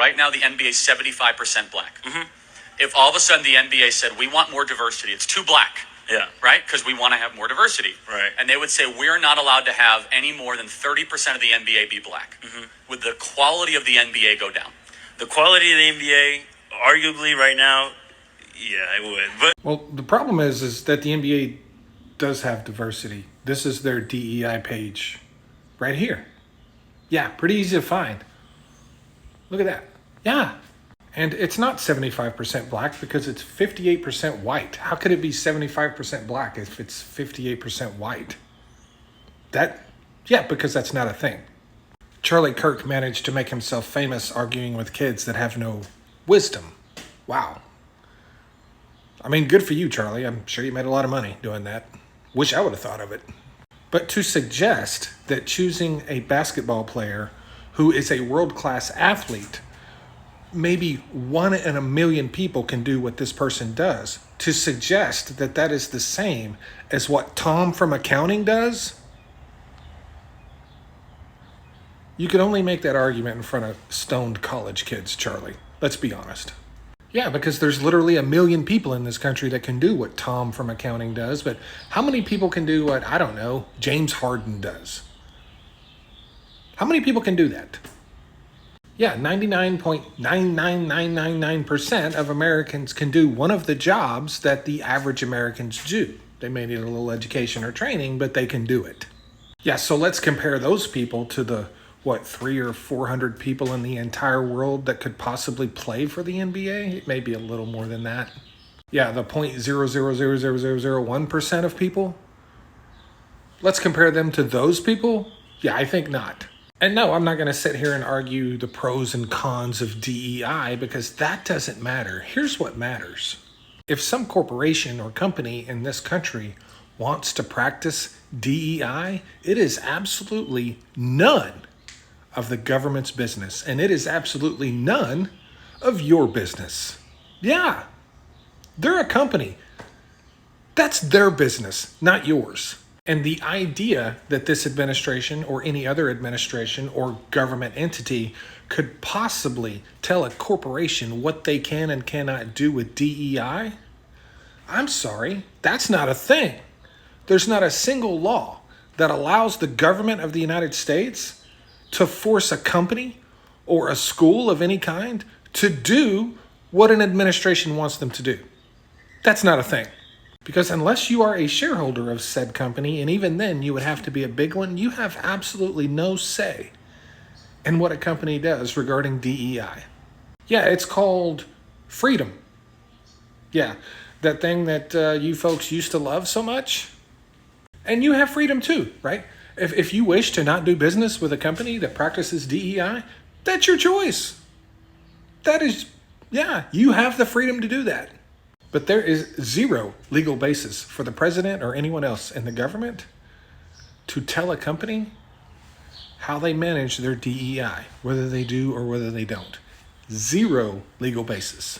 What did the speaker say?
right now the NBA is 75% black. If all of a sudden the NBA said, we want more diversity, it's too black. Yeah. Right? Because we want to have more diversity. Right. And they would say, we're not allowed to have any more than 30% of the NBA be black. Would the quality of the NBA go down? The quality of the NBA, arguably right now, yeah, it would. But Well, the problem is that the NBA does have diversity. This is their DEI page right here. Yeah, pretty easy to find. Look at that. Yeah. And it's not 75% black because it's 58% white. How could it be 75% black if it's 58% white? Because that's not a thing. Charlie Kirk managed to make himself famous arguing with kids that have no wisdom. Wow. I mean, good for you, Charlie. I'm sure you made a lot of money doing that. Wish I would have thought of it. But to suggest that choosing a basketball player who is a world-class athlete, maybe 1 in a million people can do what this person does, to suggest that that is the same as what Tom from accounting does, you could only make that argument in front of stoned college kids, Charlie. Let's be honest. Yeah, because there's literally 1 million people in this country that can do what Tom from accounting does, but how many people can do what, I don't know, James Harden does? How many people can do that? Yeah, 99.99999% of Americans can do one of the jobs that the average Americans do. They may need a little education or training, but they can do it. Yeah, so let's compare those people to the 300 or 400 people in the entire world that could possibly play for the NBA? It may be a little more than that. Yeah, the 0.0000001% of people? Let's compare them to those people? Yeah, I think not. And no, I'm not going to sit here and argue the pros and cons of DEI because that doesn't matter. Here's what matters. If some corporation or company in this country wants to practice DEI, it is absolutely none of the government's business, and it is absolutely none of your business. Yeah, they're a company. That's their business, not yours. And the idea that this administration or any other administration or government entity could possibly tell a corporation what they can and cannot do with DEI, I'm sorry, that's not a thing. There's not a single law that allows the government of the United States to force a company or a school of any kind to do what an administration wants them to do. That's not a thing. Because unless you are a shareholder of said company, and even then you would have to be a big one, you have absolutely no say in what a company does regarding DEI. Yeah, it's called freedom. Yeah, that thing that you folks used to love so much. And you have freedom too, right? If you wish to not do business with a company that practices DEI, that's your choice. You have the freedom to do that. But there is zero legal basis for the president or anyone else in the government to tell a company how they manage their DEI, whether they do or whether they don't. Zero legal basis.